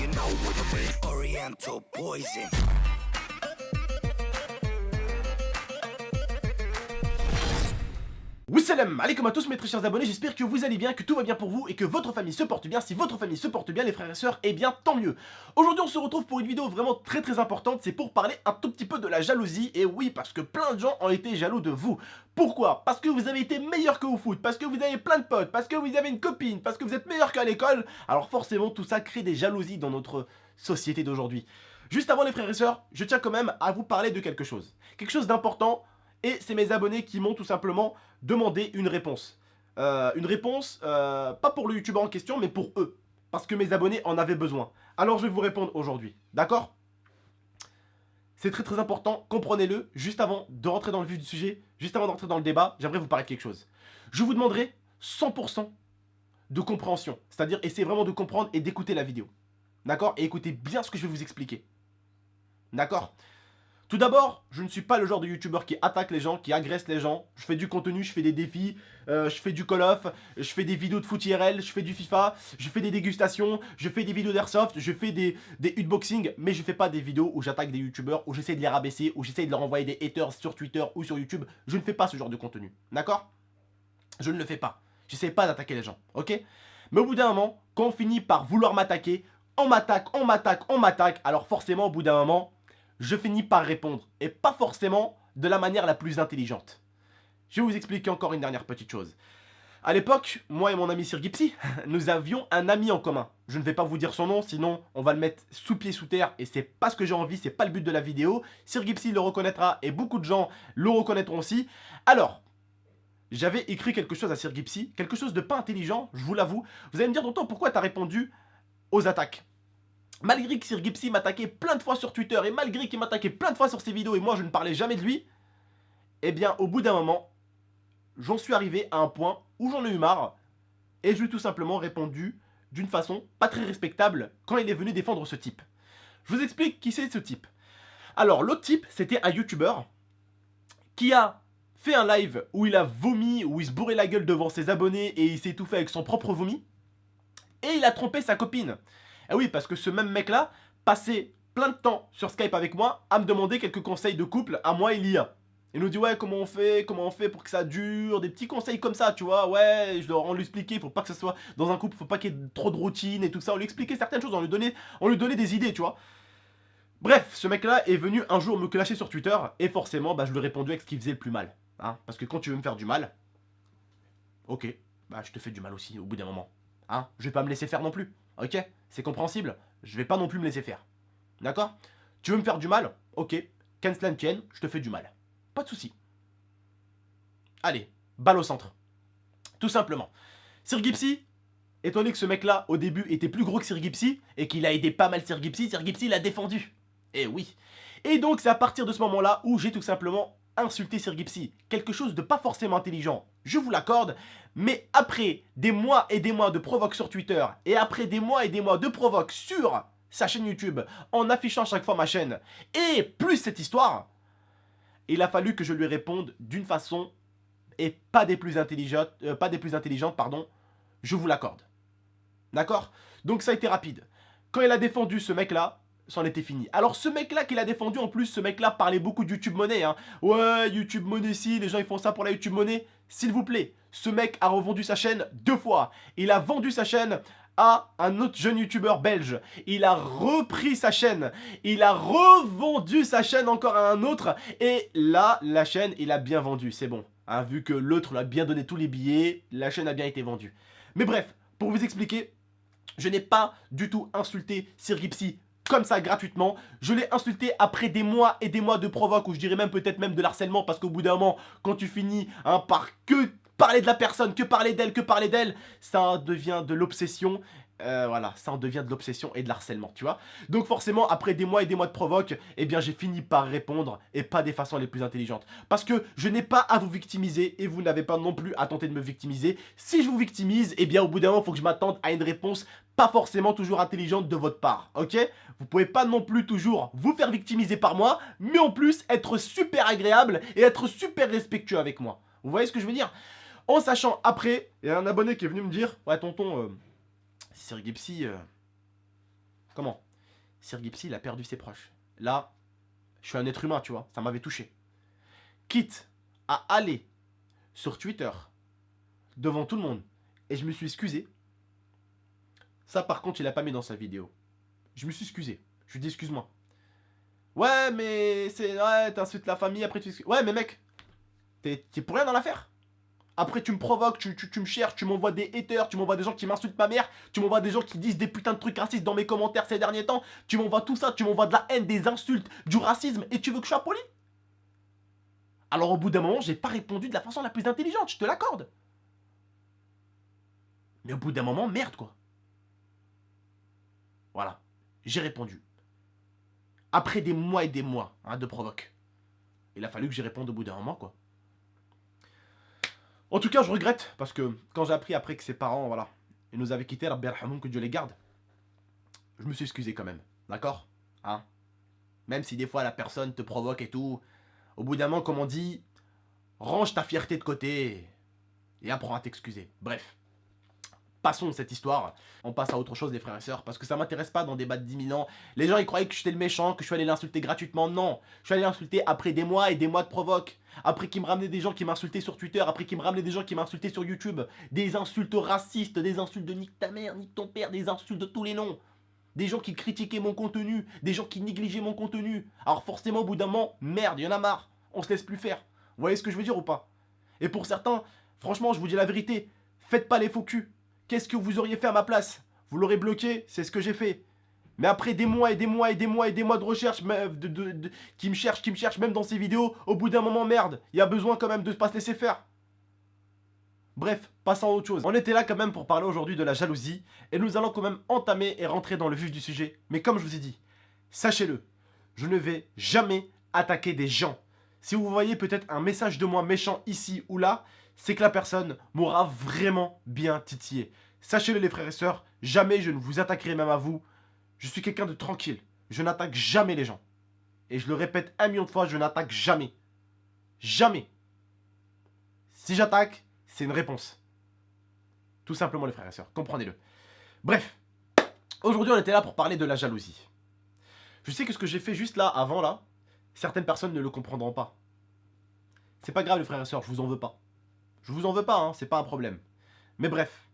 you know what I mean. Oriental poison. Salam alaikum à tous mes très chers abonnés, j'espère que vous allez bien, que tout va bien pour vous et que votre famille se porte bien. Si votre famille se porte bien les frères et sœurs, eh bien tant mieux. Aujourd'hui on se retrouve pour une vidéo vraiment très importante, c'est pour parler un tout petit peu de la jalousie. Et oui, parce que plein de gens ont été jaloux de vous. Pourquoi? Parce que vous avez été meilleur que au foot, parce que vous avez plein de potes, parce que vous avez une copine, parce que vous êtes meilleur qu'à l'école. Alors forcément tout ça crée des jalousies dans notre société d'aujourd'hui. Juste avant les frères et sœurs, je tiens quand même à vous parler de quelque chose d'important. Et c'est mes abonnés qui m'ont tout simplement demandé une réponse. Pas pour le youtubeur en question, mais pour eux. Parce que mes abonnés en avaient besoin. Alors je vais vous répondre aujourd'hui. D'accord? C'est très important, comprenez-le. Juste avant de rentrer dans le vif du sujet, juste avant d'entrer dans le débat, j'aimerais vous parler de quelque chose. Je vous demanderai 100% de compréhension. C'est-à-dire, essayez vraiment de comprendre et d'écouter la vidéo. D'accord? Et écoutez bien ce que je vais vous expliquer. D'accord? Tout d'abord, je ne suis pas le genre de youtubeur qui attaque les gens, qui agresse les gens. Je fais du contenu, je fais des défis, je fais du Call of, je fais des vidéos de foot IRL, je fais du FIFA, je fais des dégustations, je fais des vidéos d'airsoft, je fais des hitboxing, mais je fais pas des vidéos où j'attaque des youtubeurs, où j'essaie de les rabaisser, où j'essaie de leur envoyer des haters sur Twitter ou sur YouTube. Je ne fais pas ce genre de contenu, d'accord? Je ne le fais pas. J'essaie pas d'attaquer les gens, ok? Mais au bout d'un moment, quand on finit par vouloir m'attaquer, on m'attaque, alors forcément au bout d'un moment, je finis par répondre, et pas forcément de la manière la plus intelligente. Je vais vous expliquer encore une dernière petite chose. À l'époque, moi et mon ami Sir Gipsy, nous avions un ami en commun. Je ne vais pas vous dire son nom, sinon on va le mettre sous pied sous terre, et c'est pas ce que j'ai envie, c'est pas le but de la vidéo. Sir Gipsy le reconnaîtra, et beaucoup de gens le reconnaîtront aussi. Alors, j'avais écrit quelque chose à Sir Gipsy, quelque chose de pas intelligent, je vous l'avoue. Vous allez me dire, Tonton, pourquoi t'as répondu aux attaques? Malgré que Sir Gipsy m'attaquait plein de fois sur Twitter et malgré qu'il m'attaquait plein de fois sur ses vidéos et moi je ne parlais jamais de lui, eh bien au bout d'un moment, j'en suis arrivé à un point où j'en ai eu marre et je lui ai tout simplement répondu d'une façon pas très respectable quand il est venu défendre ce type. Je vous explique qui c'est ce type. Alors l'autre type, c'était un YouTuber qui a fait un live où il a vomi, où il se bourrait la gueule devant ses abonnés et il s'est étouffé avec son propre vomi et il a trompé sa copine. Et oui, parce que ce même mec-là passait plein de temps sur Skype avec moi à me demander quelques conseils de couple à moi et Lia. Il nous dit ouais, comment on fait pour que ça dure, des petits conseils comme ça, tu vois, ouais, on lui expliquait, faut pas que ça soit dans un couple, faut pas qu'il y ait trop de routine et tout ça, on lui expliquait certaines choses, on lui donnait des idées, tu vois. Bref, ce mec-là est venu un jour me clasher sur Twitter et forcément, bah, je lui ai répondu avec ce qui faisait le plus mal. Hein, parce que quand tu veux me faire du mal, ok, bah je te fais du mal aussi au bout d'un moment. Hein, je vais pas me laisser faire non plus. Ok, c'est compréhensible. Je vais pas non plus me laisser faire. D'accord? Tu veux me faire du mal? Ok, qu'un cela ne tienne, je te fais du mal. Pas de souci. Allez, balle au centre. Tout simplement. Sir Gipsy, étant donné que ce mec-là, au début, était plus gros que Sir Gipsy, et qu'il a aidé pas mal Sir Gipsy l'a défendu. Eh oui. Et donc, c'est à partir de ce moment-là où j'ai tout simplement insulté Sir Gipsy. Quelque chose de pas forcément intelligent, je vous l'accorde, mais après des mois et des mois de provoque sur Twitter, et après des mois et des mois de provoque sur sa chaîne YouTube, en affichant chaque fois ma chaîne, et plus cette histoire, il a fallu que je lui réponde d'une façon, et pas des plus intelligentes, pardon, je vous l'accorde. D'accord? Donc ça a été rapide. Quand il a défendu ce mec-là, c'en était fini. Alors ce mec-là qu'il a défendu, en plus, ce mec-là parlait beaucoup de YouTube Money. Hein. Ouais, YouTube Money, si, les gens ils font ça pour la YouTube Money. S'il vous plaît, ce mec a revendu sa chaîne 2 fois. Il a vendu sa chaîne à un autre jeune YouTuber belge. Il a repris sa chaîne. Il a revendu sa chaîne encore à un autre. Et là, la chaîne, il a bien vendu. C'est bon. Hein, vu que l'autre lui a bien donné tous les billets, la chaîne a bien été vendue. Mais bref, pour vous expliquer, je n'ai pas du tout insulté Sir Gipsy comme ça gratuitement. Je l'ai insulté après des mois et des mois de provoque, ou je dirais même peut-être même de l'harcèlement, parce qu'au bout d'un moment, quand tu finis hein, par que parler de la personne, que parler d'elle, ça devient de l'obsession. Voilà, ça en devient de l'obsession et de l'harcèlement, tu vois. Donc forcément, après des mois et des mois de provoque, eh bien j'ai fini par répondre et pas des façons les plus intelligentes. Parce que je n'ai pas à vous victimiser et vous n'avez pas non plus à tenter de me victimiser. Si je vous victimise, eh bien au bout d'un moment, il faut que je m'attende à une réponse pas forcément toujours intelligente de votre part, ok? Vous pouvez pas non plus toujours vous faire victimiser par moi, mais en plus être super agréable et être super respectueux avec moi. Vous voyez ce que je veux dire? En sachant après, il y a un abonné qui est venu me dire, ouais tonton... Sir Gipsy, Comment? Sergueï Psy, il a perdu ses proches. Là, je suis un être humain, tu vois, ça m'avait touché. Quitte à aller sur Twitter, devant tout le monde, et je me suis excusé. Ça, par contre, il a pas mis dans sa vidéo. Je me suis excusé. Je lui dis excuse-moi. Ouais, mais c'est... Ouais, t'insultes la famille, après tu... Ouais, mais mec, t'es pour rien dans l'affaire. Après, tu me provoques, tu me cherches, tu m'envoies des haters, tu m'envoies des gens qui m'insultent ma mère, tu m'envoies des gens qui disent des putains de trucs racistes dans mes commentaires ces derniers temps, tu m'envoies tout ça, tu m'envoies de la haine, des insultes, du racisme, et tu veux que je sois poli? Alors, au bout d'un moment, j'ai pas répondu de la façon la plus intelligente, je te l'accorde. Mais au bout d'un moment, merde, quoi. Voilà, j'ai répondu. Après des mois et des mois de provoque. Il a fallu que j'y réponde au bout d'un moment, quoi. En tout cas, je regrette, parce que quand j'ai appris après que ses parents, voilà, ils nous avaient quittés, Rabbi Yarhamoum, que Dieu les garde, je me suis excusé quand même, d'accord, hein. Même si des fois la personne te provoque et tout, au bout d'un moment, comme on dit, range ta fierté de côté et apprends à t'excuser. Bref. Passons cette histoire, on passe à autre chose les frères et sœurs, parce que ça m'intéresse pas d'en débattre 10 000 ans. Les gens ils croyaient que j'étais le méchant, que je suis allé l'insulter gratuitement, non. Je suis allé l'insulter après des mois et des mois de provoque. Après qu'il me ramenait des gens qui m'insultaient sur Twitter, après qu'il me ramenait des gens qui m'insultaient sur YouTube. Des insultes racistes, des insultes de nique ta mère, nique ton père, des insultes de tous les noms. Des gens qui critiquaient mon contenu, des gens qui négligeaient mon contenu. Alors forcément au bout d'un moment, merde, il y en a marre, on se laisse plus faire. Vous voyez ce que je veux dire ou pas? Et pour certains, franchement je vous dis la vérité, faites pas les faux culs. Qu'est-ce que vous auriez fait à ma place? Vous l'aurez bloqué, c'est ce que j'ai fait. Mais après des mois et des mois et des mois et des mois de recherche, qui me cherche, même dans ces vidéos, au bout d'un moment, merde, il y a besoin quand même de ne pas se laisser faire. Bref, passons à autre chose. On était là quand même pour parler aujourd'hui de la jalousie, et nous allons quand même entamer et rentrer dans le vif du sujet. Mais comme je vous ai dit, sachez-le, je ne vais jamais attaquer des gens. Si vous voyez peut-être un message de moi méchant ici ou là, c'est que la personne m'aura vraiment bien titillé. Sachez-le les frères et sœurs, jamais je ne vous attaquerai même à vous. Je suis quelqu'un de tranquille. Je n'attaque jamais les gens. Et je le répète 1 million de fois, je n'attaque jamais. Jamais. Si j'attaque, c'est une réponse. Tout simplement les frères et sœurs, comprenez-le. Bref, aujourd'hui on était là pour parler de la jalousie. Je sais que ce que j'ai fait juste là, avant là, certaines personnes ne le comprendront pas. C'est pas grave les frères et sœurs, je vous en veux pas. Je vous en veux pas, hein, c'est pas un problème. Mais bref,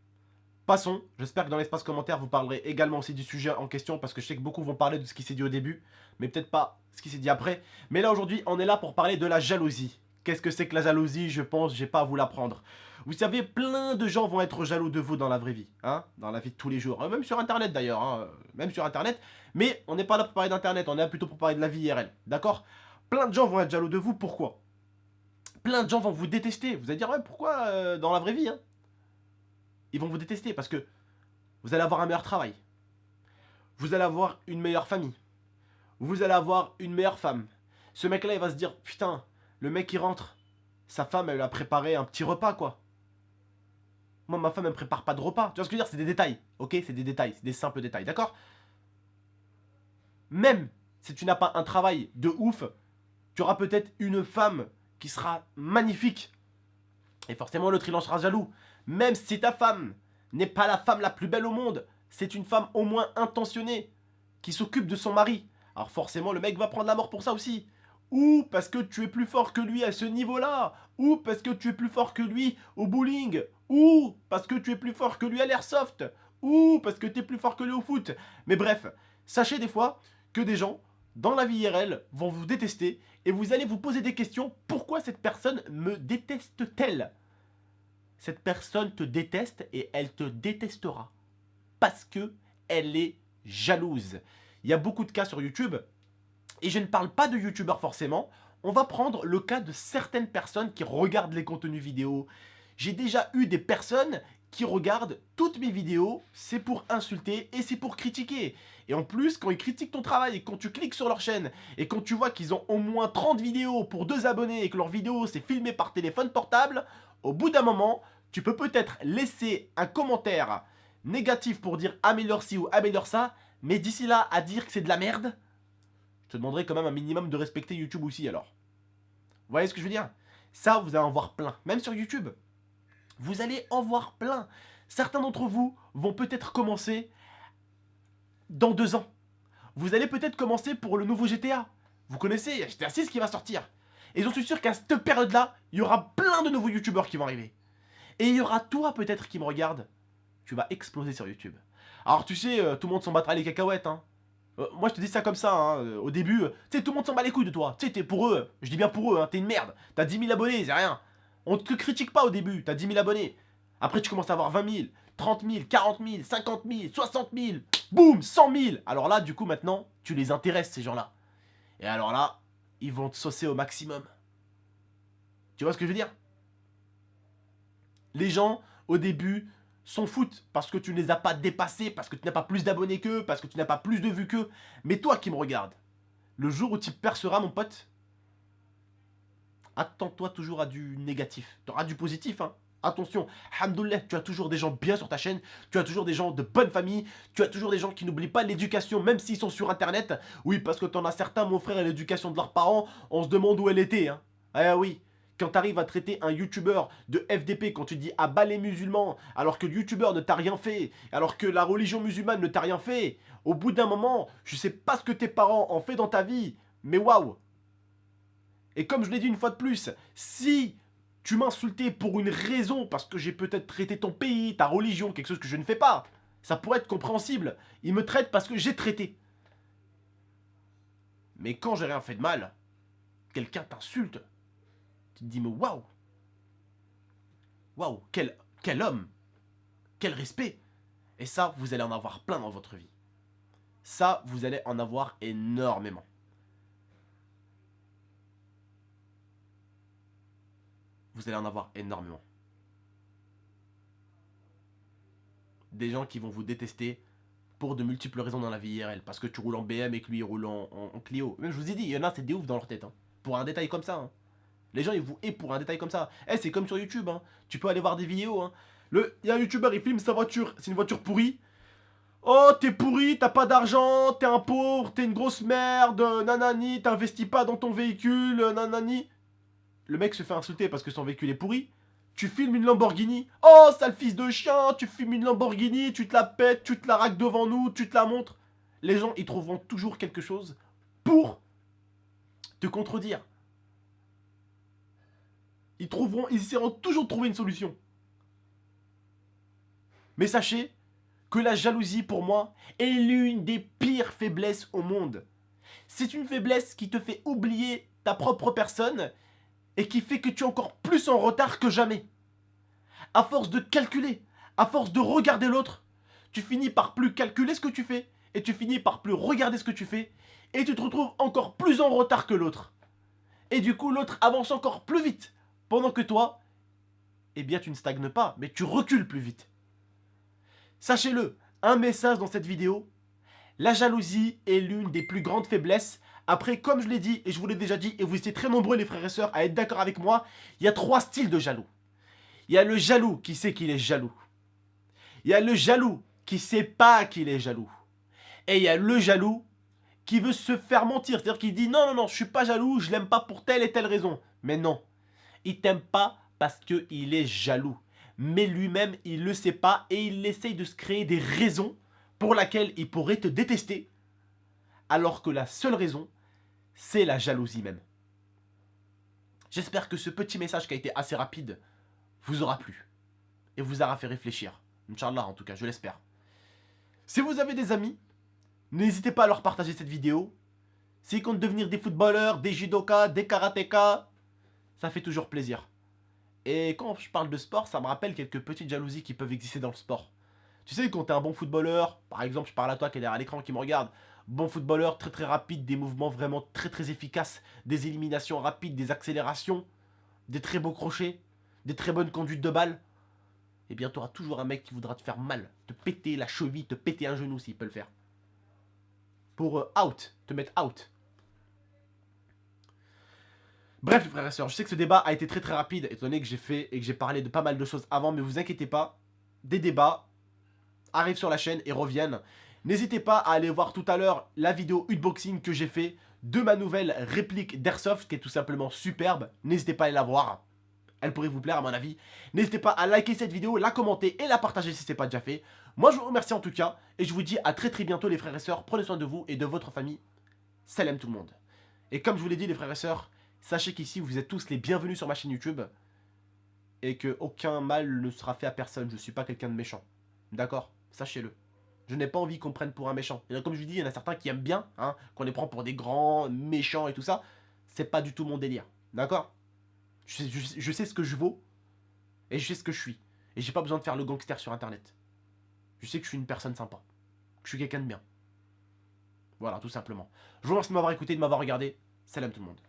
passons. J'espère que dans l'espace commentaire, vous parlerez également aussi du sujet en question, parce que je sais que beaucoup vont parler de ce qui s'est dit au début, mais peut-être pas ce qui s'est dit après. Mais là, aujourd'hui, on est là pour parler de la jalousie. Qu'est-ce que c'est que la jalousie? Je pense, j'ai pas à vous l'apprendre. Vous savez, plein de gens vont être jaloux de vous dans la vraie vie, hein, dans la vie de tous les jours. Même sur Internet d'ailleurs, hein, même sur Internet. Mais on n'est pas là pour parler d'Internet, on est là plutôt pour parler de la vie IRL, d'accord? Plein de gens vont être jaloux de vous, pourquoi? Plein de gens vont vous détester. Vous allez dire, ouais, pourquoi dans la vraie vie, hein? Ils vont vous détester parce que vous allez avoir un meilleur travail. Vous allez avoir une meilleure famille. Vous allez avoir une meilleure femme. Ce mec-là, il va se dire, putain, le mec, il rentre. Sa femme, elle lui a préparé un petit repas, quoi. Moi, ma femme, elle me prépare pas de repas. Tu vois ce que je veux dire? C'est des détails, ok? C'est des détails, c'est des simples détails, d'accord? Même si tu n'as pas un travail de ouf, tu auras peut-être une femme qui sera magnifique. Et forcément, l'autre, il en sera jaloux. Même si ta femme n'est pas la femme la plus belle au monde, c'est une femme au moins intentionnée, qui s'occupe de son mari. Alors forcément, le mec va prendre la mort pour ça aussi. Ou parce que tu es plus fort que lui à ce niveau-là. Ou parce que tu es plus fort que lui au bowling. Ou parce que tu es plus fort que lui à l'airsoft. Ou parce que tu es plus fort que lui au foot. Mais bref, sachez des fois que des gens, dans la vie IRL, vont vous détester. Et vous allez vous poser des questions. Pourquoi cette personne me déteste-t-elle? Cette personne te déteste et elle te détestera. Parce que elle est jalouse. Il y a beaucoup de cas sur YouTube. Et je ne parle pas de youtubeurs forcément. On va prendre le cas de certaines personnes qui regardent les contenus vidéo. J'ai déjà eu des personnes qui regardent toutes mes vidéos. C'est pour insulter et c'est pour critiquer. Et en plus, quand ils critiquent ton travail et quand tu cliques sur leur chaîne et quand tu vois qu'ils ont au moins 30 vidéos pour 2 abonnés et que leur vidéo c'est filmé par téléphone portable, au bout d'un moment, tu peux peut-être laisser un commentaire négatif pour dire améliore ci ou améliore ça, mais d'ici là à dire que c'est de la merde, je te demanderai quand même un minimum de respecter YouTube aussi alors. Vous voyez ce que je veux dire? Ça, vous allez en voir plein, même sur YouTube. Vous allez en voir plein. Certains d'entre vous vont peut-être commencer dans 2 ans, vous allez peut-être commencer pour le nouveau GTA. Vous connaissez, il y a GTA 6 qui va sortir. Et j'en suis sûr qu'à cette période-là, il y aura plein de nouveaux youtubeurs qui vont arriver. Et il y aura toi peut-être qui me regarde. Tu vas exploser sur YouTube. Alors tu sais, tout le monde s'en battra les cacahuètes, hein. Moi je te dis ça comme ça, hein. Au début, tu sais, tout le monde s'en bat les couilles de toi. Tu sais, t'es pour eux, je dis bien pour eux, hein, t'es une merde. T'as 10 000 abonnés, c'est rien. On te critique pas au début, t'as 10 000 abonnés. Après tu commences à avoir 20 000, 30 000, 40 000, 50 000, 60 000, boum, 100 000. Alors là, du coup, maintenant, tu les intéresses, ces gens-là. Et alors là, ils vont te saucer au maximum. Tu vois ce que je veux dire? Les gens, au début, s'en foutent parce que tu ne les as pas dépassés, parce que tu n'as pas plus d'abonnés qu'eux, parce que tu n'as pas plus de vues qu'eux. Mais toi qui me regardes, le jour où tu perceras, mon pote, attends-toi toujours à du négatif. Tu auras du positif, hein. Attention, alhamdoulilah, tu as toujours des gens bien sur ta chaîne, tu as toujours des gens de bonne famille, tu as toujours des gens qui n'oublient pas l'éducation, même s'ils sont sur internet. Oui, parce que t'en as certains, mon frère, et l'éducation de leurs parents, on se demande où elle était, hein. Ah oui, quand tu arrives à traiter un youtubeur de FDP, quand tu dis à bas les musulmans, alors que le youtubeur ne t'a rien fait, alors que la religion musulmane ne t'a rien fait, au bout d'un moment, je sais pas ce que tes parents ont fait dans ta vie, mais waouh. Et comme je l'ai dit une fois de plus, si tu m'insultais pour une raison, parce que j'ai peut-être traité ton pays, ta religion, quelque chose que je ne fais pas, ça pourrait être compréhensible. Ils me traitent parce que j'ai traité. Mais quand j'ai rien fait de mal, quelqu'un t'insulte. Tu te dis, mais waouh, waouh, quel homme, quel respect. Et ça, vous allez en avoir plein dans votre vie. Ça, vous allez en avoir énormément. Vous allez en avoir énormément. Des gens qui vont vous détester pour de multiples raisons dans la vie IRL. Parce que tu roules en BM et que lui il roule en Clio. Même je vous ai dit, il y en a, c'est des ouf dans leur tête. Hein. Pour un détail comme ça. Hein. Les gens, ils vous haïssent pour un détail comme ça. Eh, c'est comme sur YouTube. Hein. Tu peux aller voir des vidéos. Hein. Il y a un YouTuber, il filme sa voiture. C'est une voiture pourrie. Oh, t'es pourri, t'as pas d'argent, t'es un pauvre, t'es une grosse merde, nanani, t'investis pas dans ton véhicule, nanani. Le mec se fait insulter parce que son véhicule est pourri. Tu filmes une Lamborghini. Oh, sale fils de chien, tu filmes une Lamborghini, tu te la pètes, tu te la raques devant nous, tu te la montres. Les gens, ils trouveront toujours quelque chose pour te contredire. Ils essaieront toujours de trouver une solution. Mais sachez que la jalousie, pour moi, est l'une des pires faiblesses au monde. C'est une faiblesse qui te fait oublier ta propre personne et qui fait que tu es encore plus en retard que jamais. À force de calculer, à force de regarder l'autre, tu finis par plus calculer ce que tu fais et tu finis par plus regarder ce que tu fais et tu te retrouves encore plus en retard que l'autre. Et du coup, l'autre avance encore plus vite pendant que toi, eh bien, tu ne stagnes pas, mais tu recules plus vite. Sachez-le, un message dans cette vidéo, la jalousie est l'une des plus grandes faiblesses. Après, comme je l'ai dit, et je vous l'ai déjà dit, et vous étiez très nombreux les frères et sœurs à être d'accord avec moi, il y a 3 styles de jaloux. Il y a le jaloux qui sait qu'il est jaloux. Il y a le jaloux qui sait pas qu'il est jaloux. Et il y a le jaloux qui veut se faire mentir. C'est-à-dire qu'il dit non, non, non, je suis pas jaloux, je l'aime pas pour telle et telle raison. Mais non, il t'aime pas parce qu'il est jaloux. Mais lui-même, il le sait pas et il essaye de se créer des raisons pour lesquelles il pourrait te détester. Alors que la seule raison, c'est la jalousie même. J'espère que ce petit message qui a été assez rapide vous aura plu et vous aura fait réfléchir. Inch'Allah en tout cas, je l'espère. Si vous avez des amis, n'hésitez pas à leur partager cette vidéo. S'ils comptent devenir des footballeurs, des judokas, des karatékas, ça fait toujours plaisir. Et quand je parle de sport, ça me rappelle quelques petites jalousies qui peuvent exister dans le sport. Tu sais, quand t'es un bon footballeur, par exemple, je parle à toi qui est derrière l'écran qui me regarde, bon footballeur, très très rapide, des mouvements vraiment très très efficaces, des éliminations rapides, des accélérations, des très beaux crochets, des très bonnes conduites de balle, eh bien tu auras toujours un mec qui voudra te faire mal, te péter la cheville, te péter un genou s'il peut le faire. Pour te mettre out. Bref les frères et sœurs, je sais que ce débat a été très très rapide, étant donné que j'ai fait et que j'ai parlé de pas mal de choses avant, mais vous inquiétez pas, des débats arrivent sur la chaîne et reviennent. N'hésitez pas à aller voir tout à l'heure la vidéo unboxing que j'ai fait de ma nouvelle réplique d'Airsoft, qui est tout simplement superbe. N'hésitez pas à aller la voir, elle pourrait vous plaire à mon avis. N'hésitez pas à liker cette vidéo, la commenter et la partager si ce n'est pas déjà fait. Moi je vous remercie en tout cas, et je vous dis à très bientôt les frères et sœurs, prenez soin de vous et de votre famille. Salam tout le monde. Et comme je vous l'ai dit les frères et sœurs, sachez qu'ici vous êtes tous les bienvenus sur ma chaîne YouTube, et que aucun mal ne sera fait à personne, je suis pas quelqu'un de méchant. D'accord? Sachez-le. Je n'ai pas envie qu'on prenne pour un méchant. Et comme je vous dis, il y en a certains qui aiment bien, hein, qu'on les prend pour des grands méchants et tout ça. C'est pas du tout mon délire. D'accord? Je sais ce que je vaux, et je sais ce que je suis. Et j'ai pas besoin de faire le gangster sur internet. Je sais que je suis une personne sympa. Que je suis quelqu'un de bien. Voilà, tout simplement. Je vous remercie de m'avoir écouté, de m'avoir regardé. Salam tout le monde.